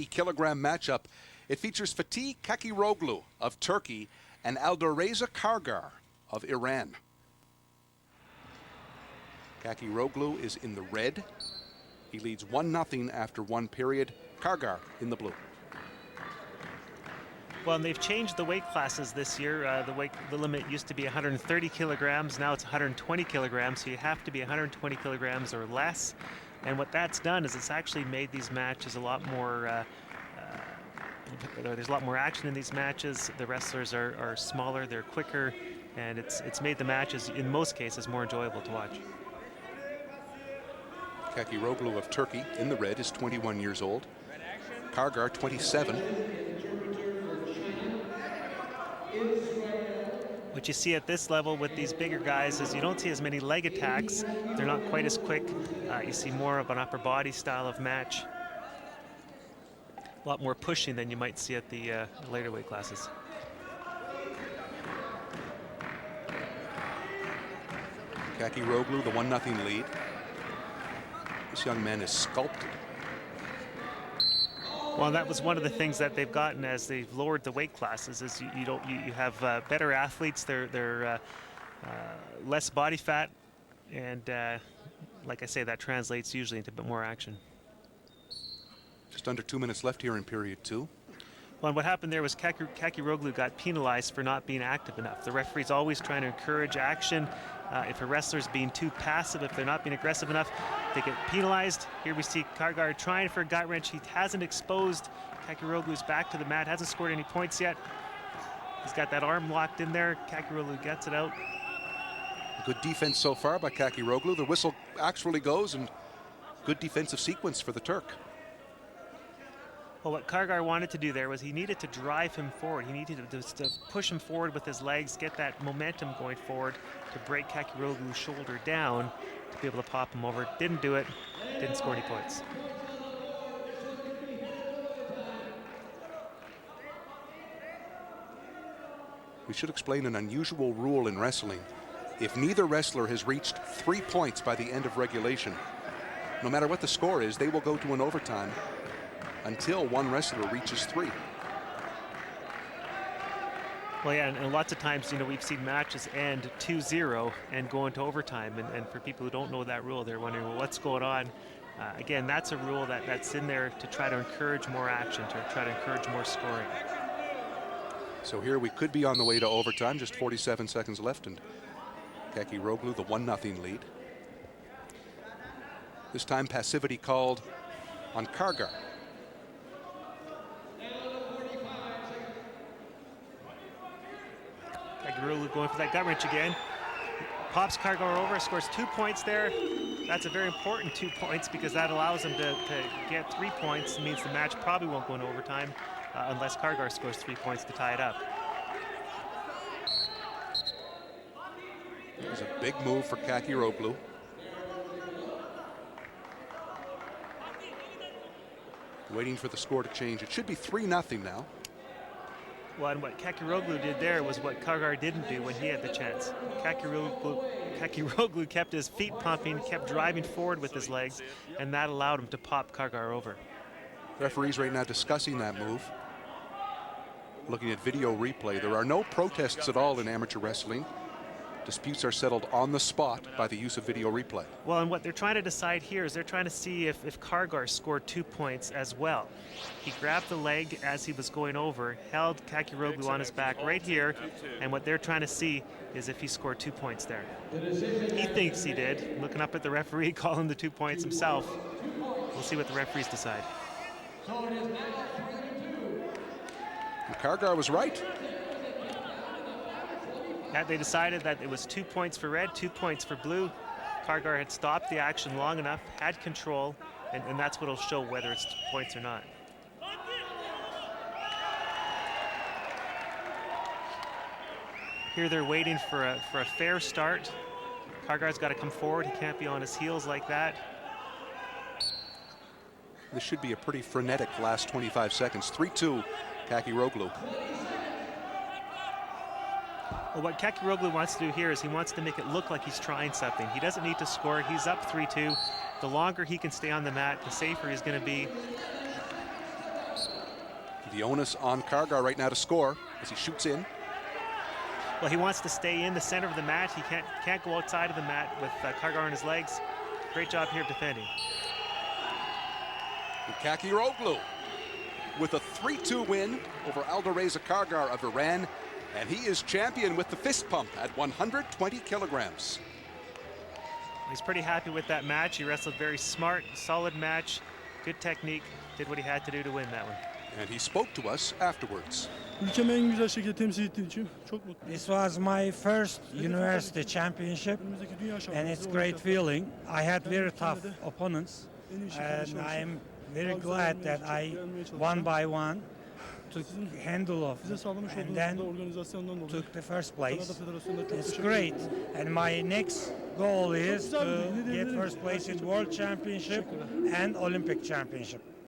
kilogram matchup. It features Fatih Cakiroglu of Turkey and Abdolreza Kargar of Iran. Cakiroglu is in the red. He leads 1-0 after one period. Kargar in the blue. Well, and they've changed the weight classes this year. The limit used to be 130 kilograms. Now it's 120 kilograms. So you have to be 120 kilograms or less. And what that's done is it's actually made these matches a lot more. There's a lot more action in these matches. The wrestlers are smaller, they're quicker, and it's made the matches in most cases more enjoyable to watch. Cakiroglu of Turkey in the red is 21 years old. Kargar 27. What you see at this level with these bigger guys is you don't see as many leg attacks. They're not quite as quick. You see more of an upper body style of match. A lot more pushing than you might see at the later weight classes. Cakiroglu, the 1-0 lead. This young man is sculpted. Well, that was one of the things that they've gotten as they've lowered the weight classes. Is you have better athletes. They're less body fat, and like I say, that translates usually into a bit more action. Just under 2 minutes left here in period two. Well, and what happened there was Cakiroglu got penalized for not being active enough. The referee's always trying to encourage action. If a wrestler's being too passive, if they're not being aggressive enough, they get penalized. Here we see Kargar trying for a gut wrench. He hasn't exposed Cakiroglu's back to the mat, hasn't scored any points yet. He's got that arm locked in there. Cakiroglu gets it out. Good defense so far by Cakiroglu. The whistle actually goes, and good defensive sequence for the Turk. Well, what Kargar wanted to do there was he needed to drive him forward. He needed to push him forward with his legs, get that momentum going forward to break Cakiroglu's shoulder down to be able to pop him over. Didn't do it, didn't score any points. We should explain an unusual rule in wrestling. If neither wrestler has reached 3 points by the end of regulation, no matter what the score is, they will go to an overtime until one wrestler reaches 3. Well, yeah, and lots of times, we've seen matches end 2-0 and go into overtime. And for people who don't know that rule, they're wondering, well, what's going on? Again, that's a rule that's in there to try to encourage more action, to try to encourage more scoring. So here we could be on the way to overtime, just 47 seconds left, and Cakiroglu, the 1-0 lead. This time passivity called on Kargar. Cakiroglu going for that gut wrench again. Pops Kargar over, scores 2 points there. That's a very important 2 points because that allows him to get 3 points. It means the match probably won't go into overtime unless Kargar scores 3 points to tie it up. It was a big move for Cakiroglu. Waiting for the score to change. It should be 3-0 now. Well, and what Cakiroglu did there was what Kargar didn't do when he had the chance. Cakiroglu kept his feet pumping, kept driving forward with his legs, and that allowed him to pop Kargar over. Referees right now discussing that move. Looking at video replay, there are no protests at all in amateur wrestling. Disputes are settled on the spot by the use of video replay. Well, and what they're trying to decide here is they're trying to see if Kargar scored 2 points as well. He grabbed the leg as he was going over, held Cakiroglu on his back right here, and what they're trying to see is if he scored 2 points there. He thinks he did. Looking up at the referee, calling the 2 points himself. We'll see what the referees decide. And Kargar was right. Yeah, they decided that it was 2 points for red, 2 points for blue. Kargar had stopped the action long enough, had control, and that's what will show whether it's points or not. Here they're waiting for a fair start. Kargar's got to come forward. He can't be on his heels like that. This should be a pretty frenetic last 25 seconds. 3-2, Cakiroglu. Well, what Cakiroglu wants to do here is he wants to make it look like he's trying something. He doesn't need to score. He's up 3-2. The longer he can stay on the mat, the safer he's going to be. The onus on Kargar right now to score as he shoots in. Well, he wants to stay in the center of the mat. He can't go outside of the mat with Kargar on his legs. Great job here of defending. And Cakiroglu with a 3-2 win over Abdolreza Kargar of Iran. And he is champion with the fist pump at 120 kilograms. He's pretty happy with that match. He wrestled very smart, solid match, good technique, did what he had to do to win that one. And he spoke to us afterwards. Ülkemi en güzel şekilde temsil ettiğim için çok mutluyum. This was my first university championship, Önümüzdeki dünya and şampiyonası it's ve great olimpiyatlarda feeling. I had very tough opponents, en iyi şekilde and çalıştım. I'm very glad that I one by one took handle of Bize sağlamış and olduğunuz then bu organizasyondan dolayı took the first place. Kanada Federasyonu'na çok It's teşekkür great, ederim. and my next goal is güzel bir to ne get diyebilirim? first place in World Championship and Olympic Championship.